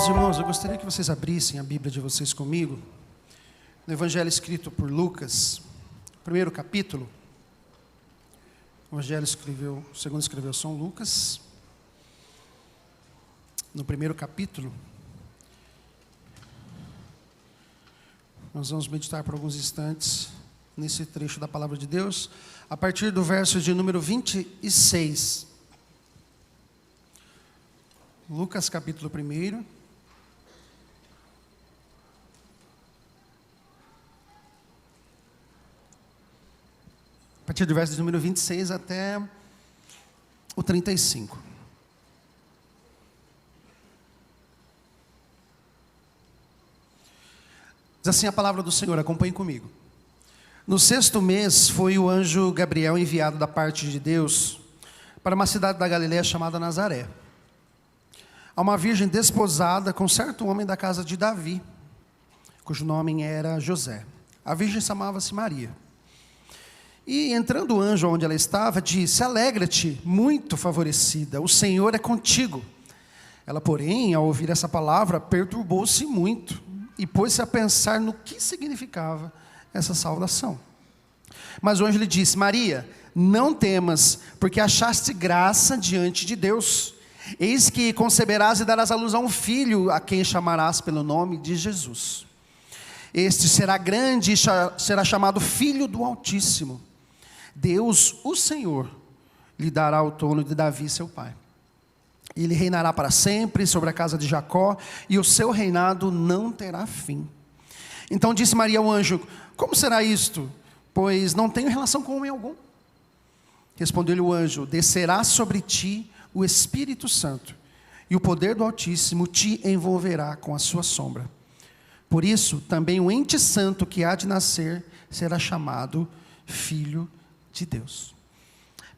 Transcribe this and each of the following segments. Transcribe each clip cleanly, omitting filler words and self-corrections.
Meus irmãos, eu gostaria que vocês abrissem a Bíblia de vocês comigo, no Evangelho escrito por Lucas, primeiro capítulo. O segundo escreveu São Lucas, no primeiro capítulo. Nós vamos meditar por alguns instantes nesse trecho da Palavra de Deus, a partir do verso de número 26. Lucas capítulo 1. A partir do verso de número 26 até o 35. Diz assim a palavra do Senhor, acompanhe comigo. No 6º mês foi o anjo Gabriel enviado da parte de Deus para uma cidade da Galileia chamada Nazaré, a uma virgem desposada com certo homem da casa de Davi, cujo nome era José. A virgem chamava-se Maria. E entrando o anjo onde ela estava, disse: alegra-te, muito favorecida, o Senhor é contigo. Ela, porém, ao ouvir essa palavra, perturbou-se muito e pôs-se a pensar no que significava essa saudação. Mas o anjo lhe disse: Maria, não temas, porque achaste graça diante de Deus. Eis que conceberás e darás à luz a um filho, a quem chamarás pelo nome de Jesus. Este será grande e será chamado Filho do Altíssimo. Deus, o Senhor, lhe dará o trono de Davi, seu pai. Ele reinará para sempre sobre a casa de Jacó, e o seu reinado não terá fim. Então disse Maria ao anjo: como será isto? Pois não tenho relação com homem algum. Respondeu-lhe o anjo: descerá sobre ti o Espírito Santo, e o poder do Altíssimo te envolverá com a sua sombra. Por isso, também o ente santo que há de nascer será chamado Filho de Deus.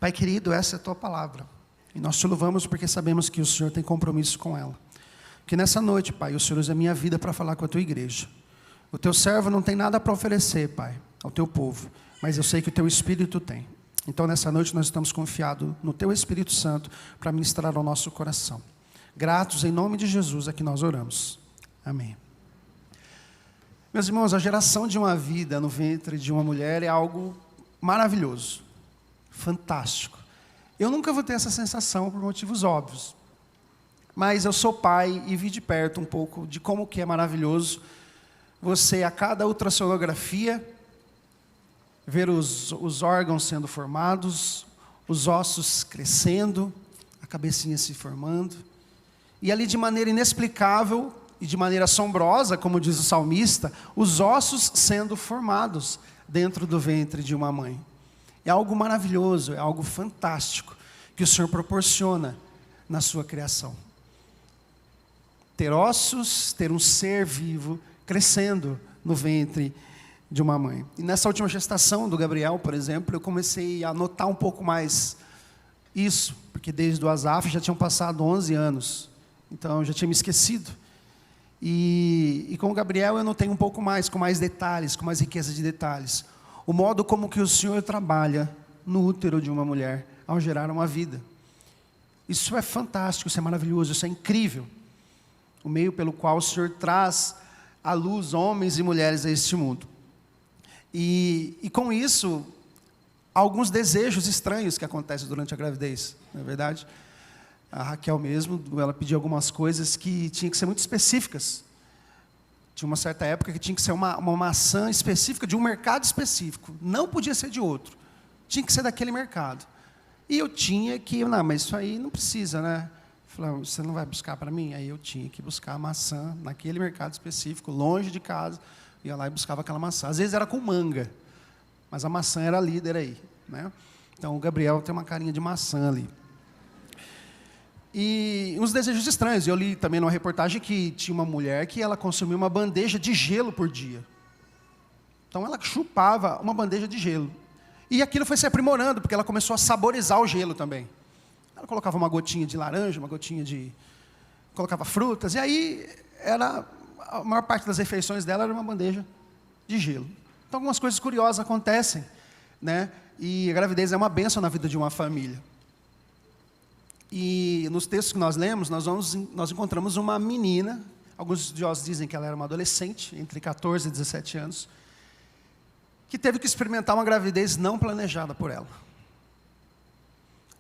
Pai querido, essa é a tua palavra, e nós te louvamos porque sabemos que o Senhor tem compromisso com ela. Que nessa noite, Pai, o Senhor usa a minha vida para falar com a tua igreja. O teu servo não tem nada para oferecer, Pai, ao teu povo, mas eu sei que o teu Espírito tem. Então nessa noite nós estamos confiados no teu Espírito Santo para ministrar ao nosso coração. Gratos em nome de Jesus é que nós oramos. Amém. Meus irmãos, a geração de uma vida no ventre de uma mulher é algo maravilhoso, fantástico. Eu nunca vou ter essa sensação por motivos óbvios, mas eu sou pai e vi de perto um pouco de como que é maravilhoso você, a cada ultrassonografia, ver os órgãos sendo formados, os ossos crescendo, a cabecinha se formando, e ali de maneira inexplicável e de maneira assombrosa, como diz o salmista, os ossos sendo formados dentro do ventre de uma mãe. É algo maravilhoso, é algo fantástico que o Senhor proporciona na sua criação. Ter ossos, ter um ser vivo crescendo no ventre de uma mãe. E nessa última gestação do Gabriel, por exemplo, eu comecei a notar um pouco mais isso, porque desde o Asaf já tinham passado 11 anos, então eu já tinha me esquecido. E com o Gabriel eu notei um pouco mais, com mais detalhes, com mais riqueza de detalhes, o modo como que o Senhor trabalha no útero de uma mulher ao gerar uma vida. Isso é fantástico, isso é maravilhoso, isso é incrível. O meio pelo qual o Senhor traz à luz homens e mulheres a este mundo. E com isso, alguns desejos estranhos que acontecem durante a gravidez, não é verdade? A Raquel mesmo, ela pediu algumas coisas que tinham que ser muito específicas. Tinha uma certa época que tinha que ser uma maçã específica, de um mercado específico. Não podia ser de outro. Tinha que ser daquele mercado. E eu tinha que, não, mas isso aí não precisa, né? Falei: você não vai buscar para mim? Aí eu tinha que buscar a maçã naquele mercado específico, longe de casa. Ia lá e buscava aquela maçã. Às vezes era com manga, mas a maçã era a líder aí, né? Então o Gabriel tem uma carinha de maçã ali. E uns desejos estranhos. Eu li também numa reportagem que tinha uma mulher que ela consumia uma bandeja de gelo por dia. Então ela chupava uma bandeja de gelo. E aquilo foi se aprimorando, porque ela começou a saborizar o gelo também. Ela colocava uma gotinha de laranja, uma gotinha de... colocava frutas, e aí a maior parte das refeições dela era uma bandeja de gelo. Então algumas coisas curiosas acontecem, né? E a gravidez é uma bênção na vida de uma família. E nos textos que nós lemos, nós encontramos uma menina alguns estudiosos dizem que ela era uma adolescente, entre 14 e 17 anos, que teve que experimentar uma gravidez não planejada por ela.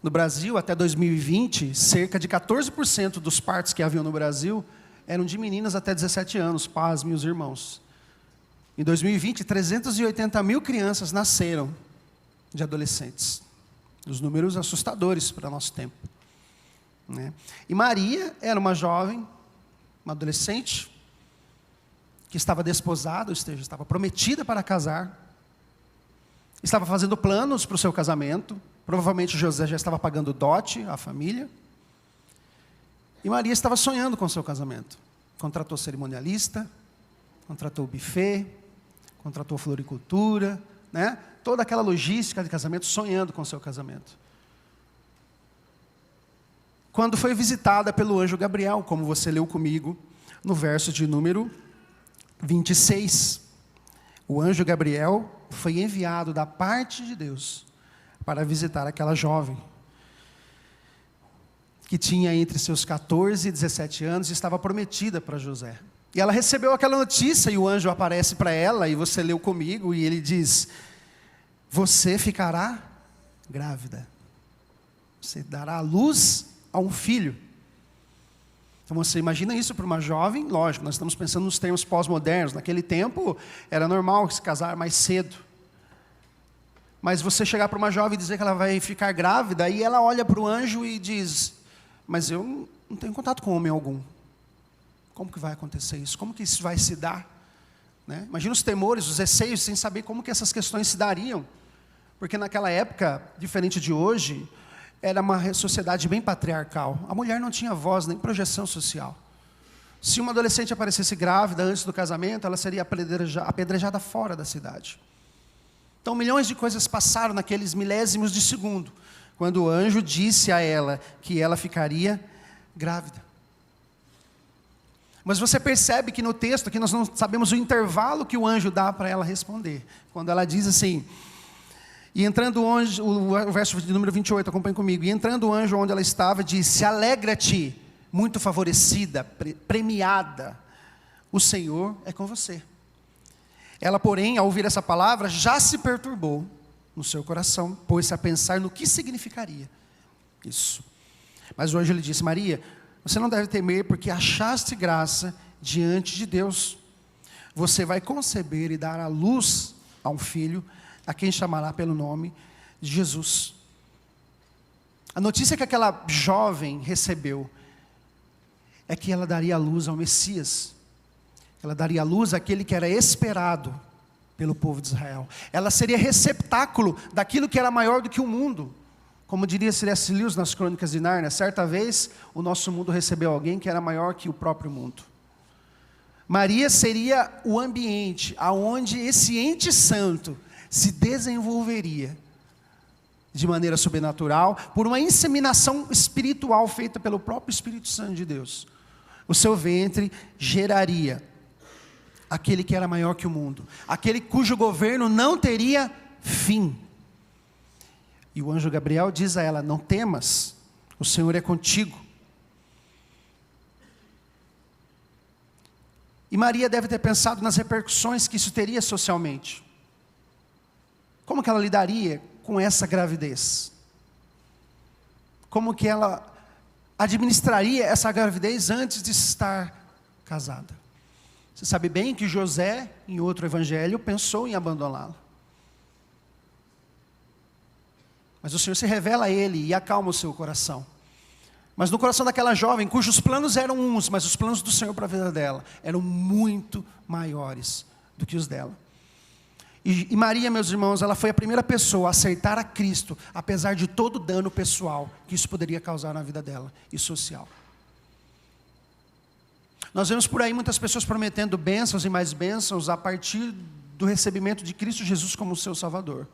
No Brasil, até 2020, cerca de 14% dos partos que haviam no Brasil eram de meninas até 17 anos, pasmem os irmãos. Em 2020, 380 mil crianças nasceram de adolescentes. Os números assustadores para o nosso tempo, né? E Maria era uma jovem, uma adolescente, que estava desposada, ou seja, estava prometida para casar, estava fazendo planos para o seu casamento, provavelmente José já estava pagando dote à família, e Maria estava sonhando com o seu casamento. Contratou cerimonialista, contratou buffet, contratou floricultura, né? Toda aquela logística de casamento, sonhando com o seu casamento. Quando foi visitada pelo anjo Gabriel, como você leu comigo, no verso de número 26. O anjo Gabriel foi enviado da parte de Deus para visitar aquela jovem, que tinha entre seus 14 e 17 anos e estava prometida para José. E ela recebeu aquela notícia e o anjo aparece para ela, e você leu comigo, e ele diz: você ficará grávida. Você dará à luz a um filho. Então você imagina isso para uma jovem, lógico, nós estamos pensando nos termos pós-modernos. Naquele tempo era normal se casar mais cedo. Mas você chegar para uma jovem e dizer que ela vai ficar grávida, e ela olha para o anjo e diz: mas eu não tenho contato com homem algum. Como que vai acontecer isso? Como que isso vai se dar? Né? Imagina os temores, os receios, sem saber como que essas questões se dariam. Porque naquela época, diferente de hoje, era uma sociedade bem patriarcal. A mulher não tinha voz nem projeção social. Se uma adolescente aparecesse grávida antes do casamento, ela seria apedrejada fora da cidade. Então, milhões de coisas passaram naqueles milésimos de segundo, quando o anjo disse a ela que ela ficaria grávida. Mas você percebe que no texto, aqui nós não sabemos o intervalo que o anjo dá para ela responder. Quando ela diz assim, e entrando o anjo, o verso de número 28, acompanhe comigo. E entrando o anjo onde ela estava, disse: alegra-te, muito favorecida, premiada, o Senhor é com você. Ela, porém, ao ouvir essa palavra, já se perturbou no seu coração, pôs-se a pensar no que significaria isso. Mas o anjo lhe disse: Maria, você não deve temer, porque achaste graça diante de Deus. Você vai conceber e dar à luz a um filho, a quem chamará pelo nome de Jesus. A notícia que aquela jovem recebeu é que ela daria à luz ao Messias. Ela daria à luz àquele que era esperado pelo povo de Israel. Ela seria receptáculo daquilo que era maior do que o mundo. Como diria C.S. Lewis nas Crônicas de Nárnia, certa vez o nosso mundo recebeu alguém que era maior que o próprio mundo. Maria seria o ambiente aonde esse ente santo se desenvolveria de maneira sobrenatural, por uma inseminação espiritual feita pelo próprio Espírito Santo de Deus. O seu ventre geraria aquele que era maior que o mundo, aquele cujo governo não teria fim. E o anjo Gabriel diz a ela: não temas, o Senhor é contigo. E Maria deve ter pensado nas repercussões que isso teria socialmente. Como que ela lidaria com essa gravidez? Como que ela administraria essa gravidez antes de estar casada? Você sabe bem que José, em outro evangelho, pensou em abandoná-la. Mas o Senhor se revela a ele e acalma o seu coração. Mas no coração daquela jovem, cujos planos eram uns, mas os planos do Senhor para a vida dela eram muito maiores do que os dela. E Maria, meus irmãos, ela foi a primeira pessoa a aceitar a Cristo, apesar de todo o dano pessoal que isso poderia causar na vida dela e social. Nós vemos por aí muitas pessoas prometendo bênçãos e mais bênçãos a partir do recebimento de Cristo Jesus como seu Salvador.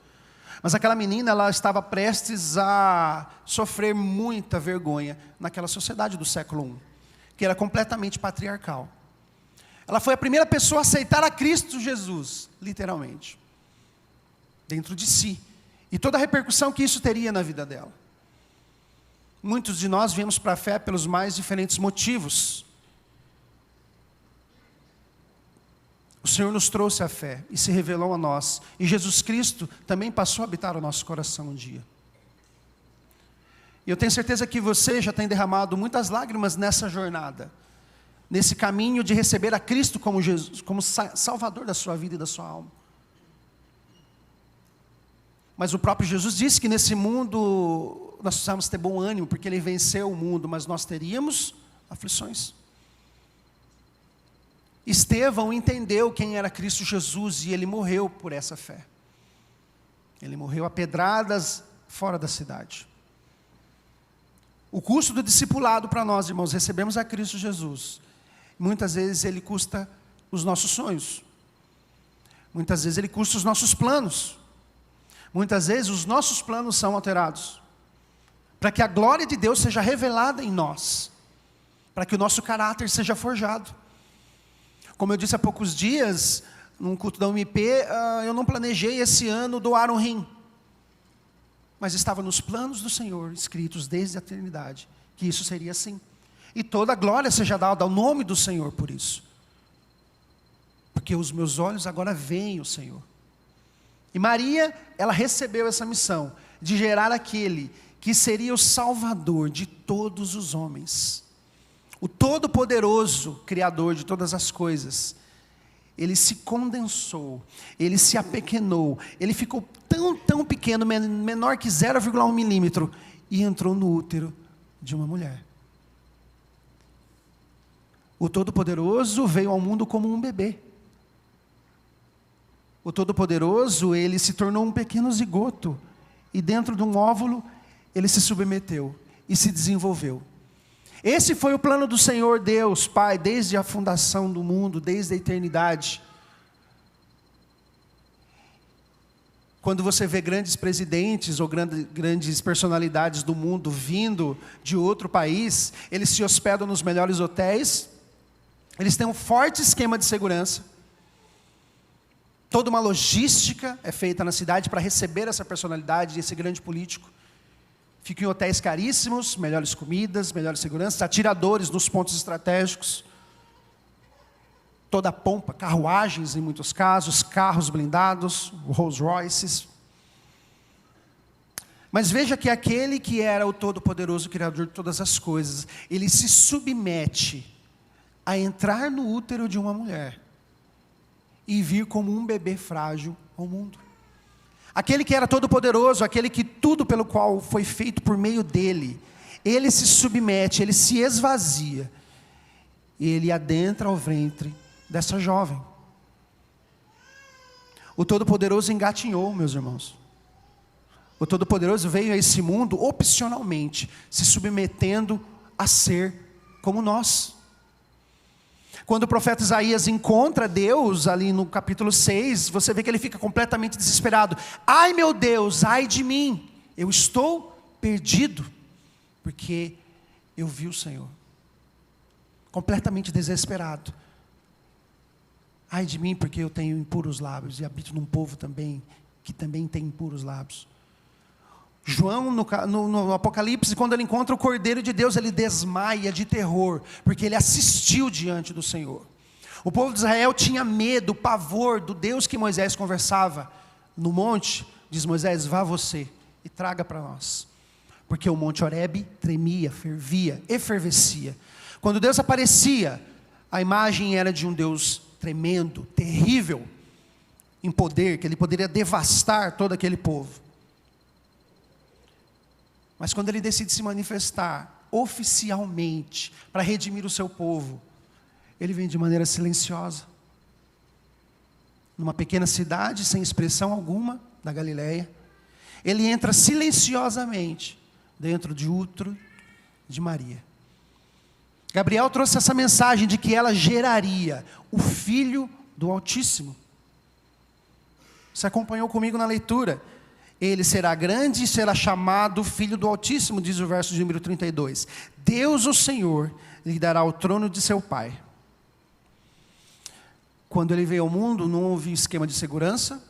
Mas aquela menina, ela estava prestes a sofrer muita vergonha naquela sociedade do século I, que era completamente patriarcal. Ela foi a primeira pessoa a aceitar a Cristo Jesus, literalmente, dentro de si. E toda a repercussão que isso teria na vida dela. Muitos de nós viemos para a fé pelos mais diferentes motivos. O Senhor nos trouxe a fé e se revelou a nós. E Jesus Cristo também passou a habitar o nosso coração um dia. E eu tenho certeza que você já tem derramado muitas lágrimas nessa jornada, nesse caminho de receber a Cristo como Jesus, como Salvador da sua vida e da sua alma. Mas o próprio Jesus disse que nesse mundo nós precisamos ter bom ânimo, porque Ele venceu o mundo, mas nós teríamos aflições. Estevão entendeu quem era Cristo Jesus e ele morreu por essa fé. Ele morreu a pedradas fora da cidade. O custo do discipulado para nós, irmãos, recebemos a Cristo Jesus. Muitas vezes ele custa os nossos sonhos. Muitas vezes ele custa os nossos planos. Muitas vezes os nossos planos são alterados, para que a glória de Deus seja revelada em nós, para que o nosso caráter seja forjado. Como eu disse há poucos dias, num culto da UMP, eu não planejei esse ano doar um rim, mas estava nos planos do Senhor, escritos desde a eternidade, que isso seria assim. E toda a glória seja dada ao nome do Senhor por isso, porque os meus olhos agora veem o Senhor. E Maria, ela recebeu essa missão de gerar aquele que seria o Salvador de todos os homens. O Todo-Poderoso, Criador de todas as coisas. Ele se condensou, ele se apequenou, ele ficou tão pequeno, menor que 0,1 milímetro, e entrou no útero de uma mulher. O Todo-Poderoso veio ao mundo como um bebê. O Todo-Poderoso, ele se tornou um pequeno zigoto, e dentro de um óvulo, ele se submeteu e se desenvolveu. Esse foi o plano do Senhor Deus, Pai, desde a fundação do mundo, desde a eternidade. Quando você vê grandes presidentes ou grandes personalidades do mundo vindo de outro país, eles se hospedam nos melhores hotéis, eles têm um forte esquema de segurança. Toda uma logística é feita na cidade para receber essa personalidade, esse grande político. Ficam em hotéis caríssimos, melhores comidas, melhores seguranças, atiradores nos pontos estratégicos. Toda a pompa, carruagens em muitos casos, carros blindados, Rolls Royces. Mas veja que aquele que era o Todo-Poderoso Criador de todas as coisas, ele se submete a entrar no útero de uma mulher e vir como um bebê frágil ao mundo. Aquele que era todo-poderoso, aquele que tudo pelo qual foi feito por meio dele, ele se submete, ele se esvazia, e ele adentra ao ventre dessa jovem. O Todo-Poderoso engatinhou, meus irmãos. O Todo-Poderoso veio a esse mundo opcionalmente, se submetendo a ser como nós. Quando o profeta Isaías encontra Deus, ali no capítulo 6, você vê que ele fica completamente desesperado. Ai meu Deus, ai de mim, eu estou perdido, porque eu vi o Senhor. Completamente desesperado. Ai de mim, porque eu tenho impuros lábios, e habito num povo também, que também tem impuros lábios. João, no Apocalipse, quando ele encontra o Cordeiro de Deus, ele desmaia de terror, porque ele assistiu diante do Senhor. O povo de Israel tinha medo, pavor do Deus que Moisés conversava no monte. Diz Moisés, vá você e traga para nós. Porque o monte Horebe tremia, fervia, efervescia. Quando Deus aparecia, a imagem era de um Deus tremendo, terrível, em poder, que ele poderia devastar todo aquele povo. Mas quando ele decide se manifestar oficialmente para redimir o seu povo, ele vem de maneira silenciosa. Numa pequena cidade, sem expressão alguma, da Galileia, ele entra silenciosamente dentro de útero de Maria. Gabriel trouxe essa mensagem de que ela geraria o Filho do Altíssimo. Você acompanhou comigo na leitura? Ele será grande e será chamado Filho do Altíssimo, diz o verso de número 32. Deus, o Senhor, lhe dará o trono de seu pai. Quando ele veio ao mundo, não houve esquema de segurança,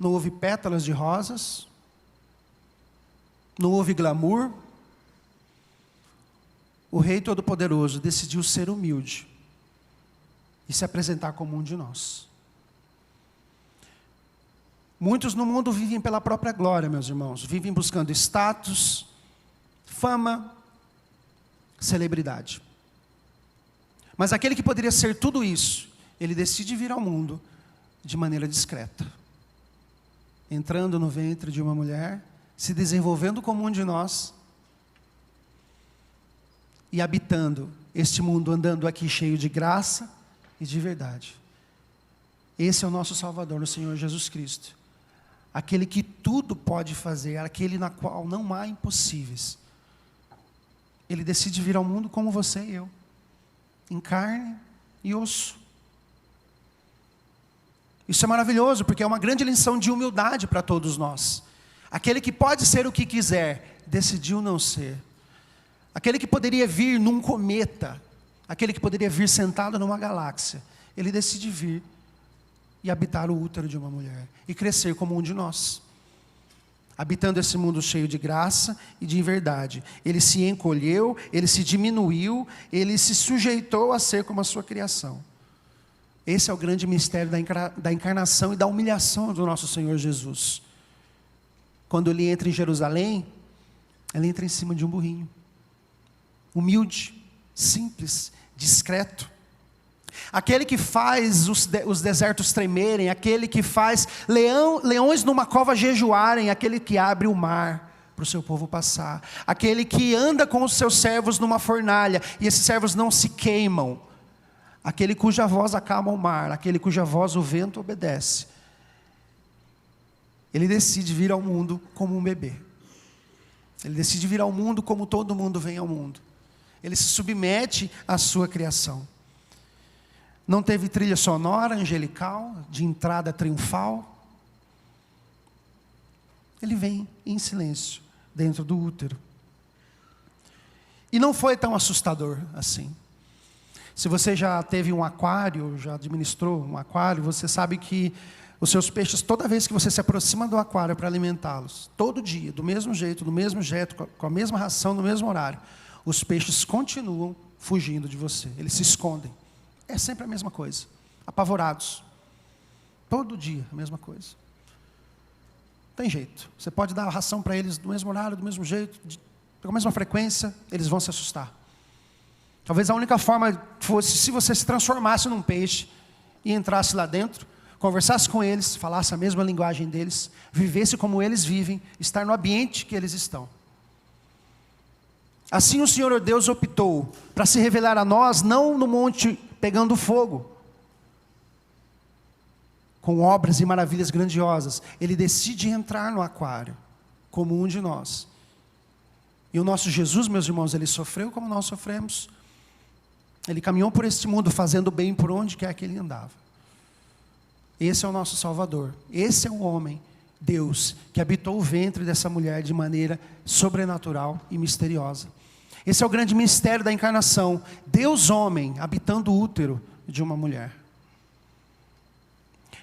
não houve pétalas de rosas, não houve glamour. O Rei Todo-Poderoso decidiu ser humilde e se apresentar como um de nós. Muitos no mundo vivem pela própria glória, meus irmãos. Vivem buscando status, fama, celebridade. Mas aquele que poderia ser tudo isso, ele decide vir ao mundo de maneira discreta. Entrando no ventre de uma mulher, se desenvolvendo como um de nós, e habitando este mundo, andando aqui cheio de graça e de verdade. Esse é o nosso Salvador, o Senhor Jesus Cristo. Aquele que tudo pode fazer, aquele na qual não há impossíveis. Ele decide vir ao mundo como você e eu, em carne e osso. Isso é maravilhoso, porque é uma grande lição de humildade para todos nós. Aquele que pode ser o que quiser, decidiu não ser. Aquele que poderia vir num cometa, aquele que poderia vir sentado numa galáxia, ele decide vir e habitar o útero de uma mulher e crescer como um de nós, habitando esse mundo cheio de graça e de verdade. Ele se encolheu, ele se diminuiu, ele se sujeitou a ser como a sua criação. Esse é o grande mistério da encarnação e da humilhação do nosso Senhor Jesus. Quando ele entra em Jerusalém, ele entra em cima de um burrinho, humilde, simples, discreto. Aquele que faz os desertos tremerem, aquele que faz leões numa cova jejuarem, aquele que abre o mar para o seu povo passar, aquele que anda com os seus servos numa fornalha, e esses servos não se queimam, aquele cuja voz acalma o mar, aquele cuja voz o vento obedece. Ele decide vir ao mundo como um bebê. Ele decide vir ao mundo como todo mundo vem ao mundo. Ele se submete à sua criação. Não teve trilha sonora, angelical, de entrada triunfal. Ele vem em silêncio, dentro do útero. E não foi tão assustador assim. Se você já teve um aquário, já administrou um aquário, você sabe que os seus peixes, toda vez que você se aproxima do aquário para alimentá-los, todo dia, do mesmo jeito, com a mesma ração, no mesmo horário, os peixes continuam fugindo de você, eles se escondem. É sempre a mesma coisa, apavorados. Todo dia, a mesma coisa. Tem jeito. Você pode dar a ração para eles do mesmo horário, do mesmo jeito, com a mesma frequência, eles vão se assustar. Talvez a única forma fosse se você se transformasse num peixe e entrasse lá dentro, conversasse com eles, falasse a mesma linguagem deles, vivesse como eles vivem, estar no ambiente que eles estão. Assim o Senhor Deus optou para se revelar a nós, não no monte pegando fogo, com obras e maravilhas grandiosas. Ele decide entrar no aquário, como um de nós. E o nosso Jesus, meus irmãos, ele sofreu como nós sofremos. Ele caminhou por este mundo fazendo bem por onde quer que ele andava. Esse é o nosso Salvador. Esse é o homem, Deus, que habitou o ventre dessa mulher de maneira sobrenatural e misteriosa. Esse é o grande mistério da encarnação. Deus homem, habitando o útero de uma mulher.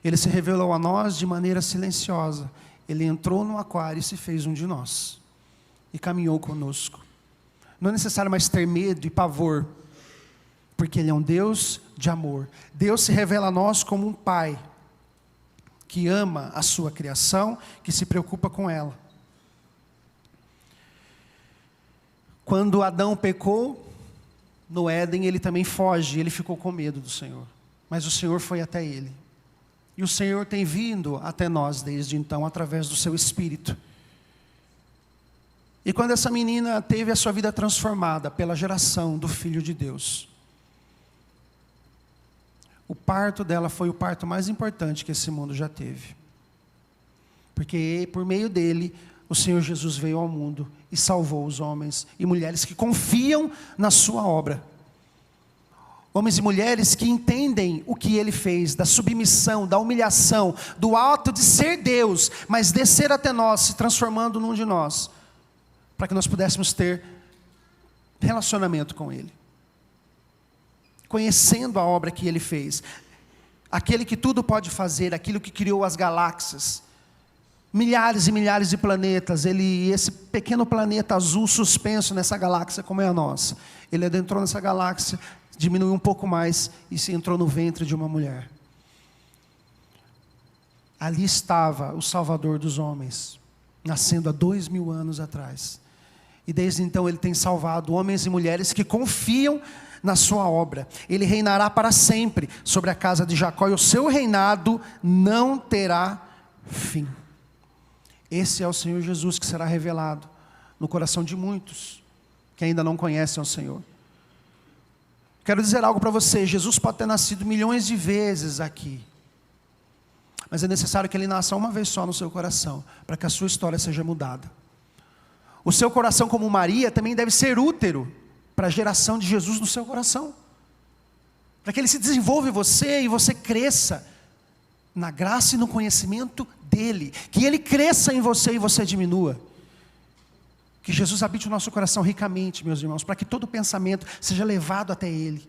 Ele se revelou a nós de maneira silenciosa. Ele entrou no aquário e se fez um de nós. E caminhou conosco. Não é necessário mais ter medo e pavor, porque Ele é um Deus de amor. Deus se revela a nós como um Pai, que ama a sua criação, que se preocupa com ela. Quando Adão pecou, no Éden ele também foge, ele ficou com medo do Senhor. Mas o Senhor foi até ele. E o Senhor tem vindo até nós desde então, através do seu Espírito. E quando essa menina teve a sua vida transformada pela geração do Filho de Deus, o parto dela foi o parto mais importante que esse mundo já teve. Porque por meio dele, o Senhor Jesus veio ao mundo e salvou os homens e mulheres que confiam na sua obra. Homens e mulheres que entendem o que ele fez, da submissão, da humilhação, do ato de ser Deus, mas descer até nós, se transformando num de nós, para que nós pudéssemos ter relacionamento com ele. Conhecendo a obra que ele fez, aquele que tudo pode fazer, aquilo que criou as galáxias, milhares e milhares de planetas. Esse pequeno planeta azul suspenso nessa galáxia como é a nossa, ele adentrou nessa galáxia, diminuiu um pouco mais e se entrou no ventre de uma mulher. Ali estava o Salvador dos homens, nascendo há 2000 anos atrás. E desde então ele tem salvado homens e mulheres que confiam na sua obra. Ele reinará para sempre sobre a casa de Jacó, e o seu reinado não terá fim. Esse é o Senhor Jesus que será revelado no coração de muitos que ainda não conhecem o Senhor. Quero dizer algo para você: Jesus pode ter nascido milhões de vezes aqui, mas é necessário que Ele nasça uma vez só no seu coração, para que a sua história seja mudada. O seu coração, como Maria, também deve ser útero para a geração de Jesus no seu coração, para que Ele se desenvolva em você e você cresça na graça e no conhecimento dEle, que Ele cresça em você e você diminua. Que Jesus habite o nosso coração ricamente, meus irmãos, para que todo pensamento seja levado até Ele,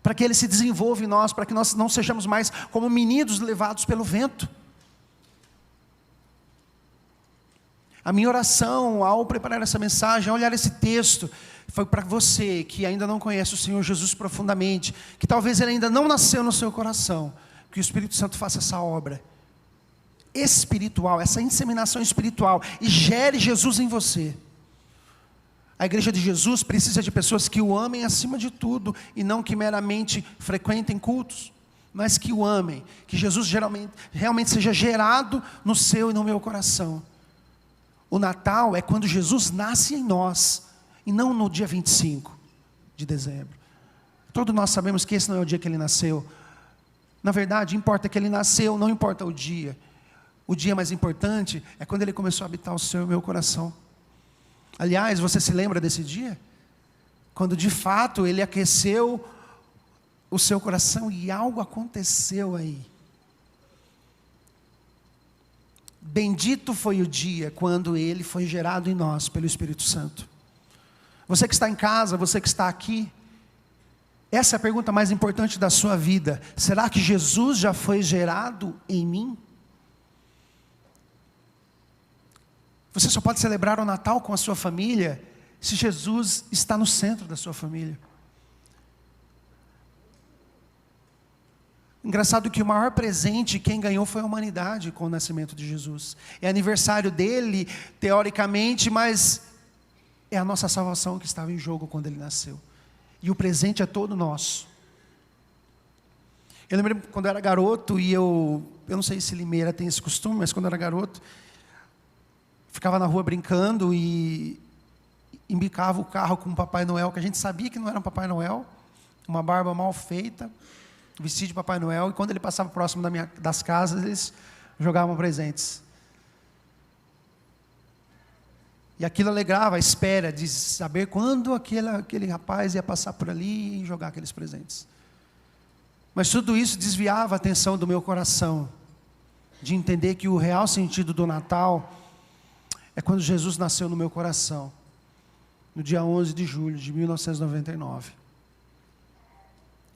para que Ele se desenvolva em nós, para que nós não sejamos mais como meninos levados pelo vento. A minha oração ao preparar essa mensagem, ao olhar esse texto, foi para você que ainda não conhece o Senhor Jesus profundamente, que talvez Ele ainda não nasceu no seu coração, que o Espírito Santo faça essa obra espiritual, essa inseminação espiritual, e gere Jesus em você. A igreja de Jesus precisa de pessoas que o amem acima de tudo, e não que meramente frequentem cultos, mas que o amem, que Jesus realmente seja gerado no seu e no meu coração. O Natal é quando Jesus nasce em nós, e não no dia 25 de dezembro. Todos nós sabemos que esse não é o dia que Ele nasceu. Na verdade, importa que Ele nasceu, não importa o dia. O dia mais importante é quando Ele começou a habitar o seu e o meu coração. Aliás, você se lembra desse dia? Quando de fato Ele aqueceu o seu coração e algo aconteceu aí. Bendito foi o dia quando Ele foi gerado em nós pelo Espírito Santo. Você que está em casa, você que está aqui, essa é a pergunta mais importante da sua vida. Será que Jesus já foi gerado em mim? Você só pode celebrar o Natal com a sua família se Jesus está no centro da sua família. Engraçado que o maior presente quem ganhou foi a humanidade com o nascimento de Jesus. É aniversário dele, teoricamente, mas é a nossa salvação que estava em jogo quando ele nasceu. E o presente é todo nosso. Eu lembro quando eu era garoto, e eu não sei se Limeira tem esse costume, mas quando eu era garoto, ficava na rua brincando e embicava o carro com o Papai Noel, que a gente sabia que não era um Papai Noel, uma barba mal feita, vestido de Papai Noel, e quando ele passava próximo das casas, eles jogavam presentes. E aquilo alegrava a espera de saber quando aquele rapaz ia passar por ali e jogar aqueles presentes. Mas tudo isso desviava a atenção do meu coração, de entender que o real sentido do Natal é quando Jesus nasceu no meu coração, no dia 11 de julho de 1999.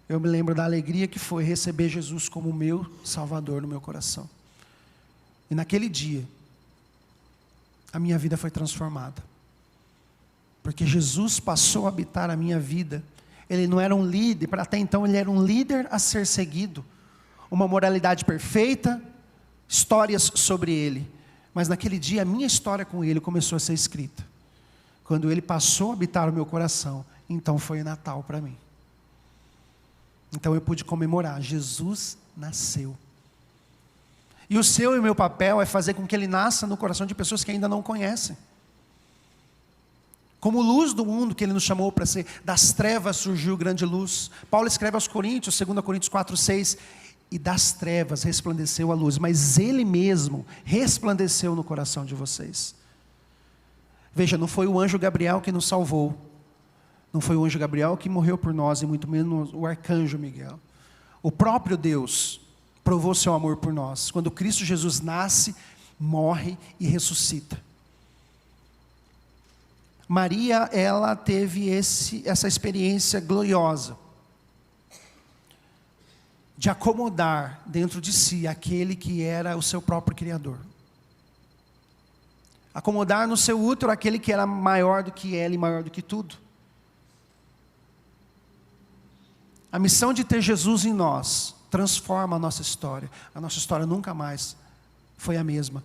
Eu me lembro da alegria que foi receber Jesus como meu Salvador no meu coração. E naquele dia, a minha vida foi transformada. Porque Jesus passou a habitar a minha vida. Ele não era um líder, até então ele era um líder a ser seguido. Uma moralidade perfeita, histórias sobre ele. Mas naquele dia a minha história com Ele começou a ser escrita. Quando Ele passou a habitar o meu coração, então foi Natal para mim. Então eu pude comemorar, Jesus nasceu. E o seu e o meu papel é fazer com que Ele nasça no coração de pessoas que ainda não conhecem. Como luz do mundo que Ele nos chamou para ser, das trevas surgiu grande luz. Paulo escreve aos Coríntios, 2 Coríntios 4:6, e das trevas resplandeceu a luz, mas Ele mesmo resplandeceu no coração de vocês. Veja, não foi o anjo Gabriel que nos salvou, não foi o anjo Gabriel que morreu por nós, e muito menos o arcanjo Miguel. O próprio Deus provou seu amor por nós, quando Cristo Jesus nasce, morre e ressuscita. Maria, ela teve essa experiência gloriosa, de acomodar dentro de si aquele que era o seu próprio Criador. acomodar no seu útero aquele que era maior do que ela e maior do que tudo. A missão de ter Jesus em nós transforma a nossa história. A nossa história nunca mais foi a mesma,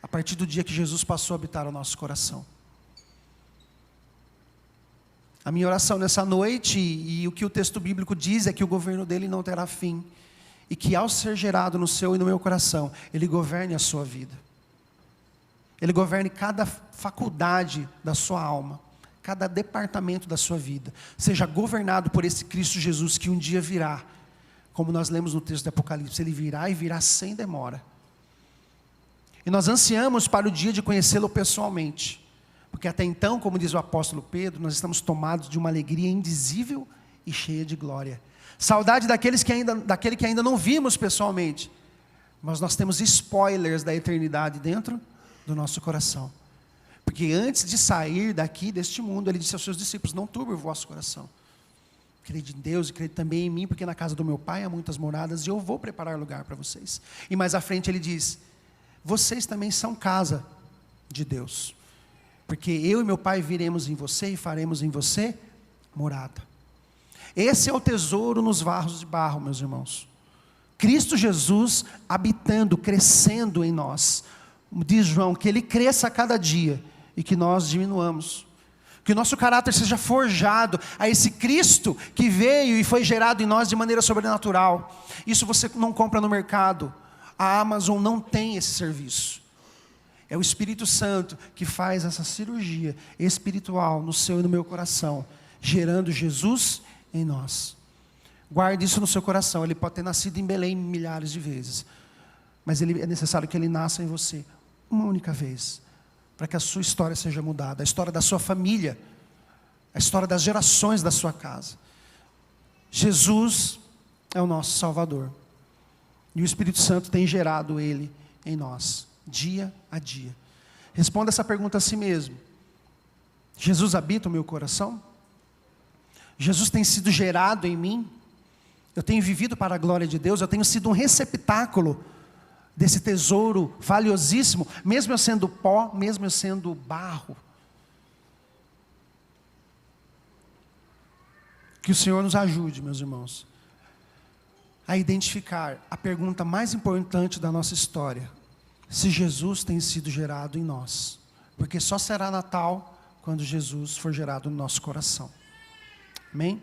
a partir do dia que Jesus passou a habitar o nosso coração. A minha oração nessa noite, e o que o texto bíblico diz, é que o governo dele não terá fim, e que ao ser gerado no seu e no meu coração, ele governe a sua vida. Ele governe cada faculdade da sua alma, cada departamento da sua vida, seja governado por esse Cristo Jesus que um dia virá, como nós lemos no texto do Apocalipse, ele virá e virá sem demora. E nós ansiamos para o dia de conhecê-lo pessoalmente, porque até então, como diz o apóstolo Pedro, nós estamos tomados de uma alegria indizível e cheia de glória. Saudade daquele que ainda não vimos pessoalmente, mas nós temos spoilers da eternidade dentro do nosso coração. Porque antes de sair daqui, deste mundo, ele disse aos seus discípulos: não turbe o vosso coração. Crede em Deus e crede também em mim, porque na casa do meu Pai há muitas moradas e eu vou preparar lugar para vocês. E mais à frente ele diz: vocês também são casa de Deus, porque eu e meu Pai viremos em você e faremos em você morada. Esse é o tesouro nos vasos de barro, meus irmãos. Cristo Jesus habitando, crescendo em nós. Diz João, que Ele cresça a cada dia e que nós diminuamos. Que o nosso caráter seja forjado a esse Cristo que veio e foi gerado em nós de maneira sobrenatural. Isso você não compra no mercado. A Amazon não tem esse serviço. É o Espírito Santo que faz essa cirurgia espiritual no seu e no meu coração, gerando Jesus em nós. Guarde isso no seu coração. Ele pode ter nascido em Belém milhares de vezes, mas é necessário que ele nasça em você uma única vez, para que a sua história seja mudada, a história da sua família, a história das gerações da sua casa. Jesus é o nosso Salvador, e o Espírito Santo tem gerado Ele em nós, dia a dia. Responda essa pergunta a si mesmo: Jesus habita o meu coração? Jesus tem sido gerado em mim? Eu tenho vivido para a glória de Deus? Eu tenho sido um receptáculo desse tesouro valiosíssimo, mesmo eu sendo pó, mesmo eu sendo barro? Que o Senhor nos ajude, meus irmãos, a identificar a pergunta mais importante da nossa história: se Jesus tem sido gerado em nós, porque só será Natal quando Jesus for gerado no nosso coração. Amém?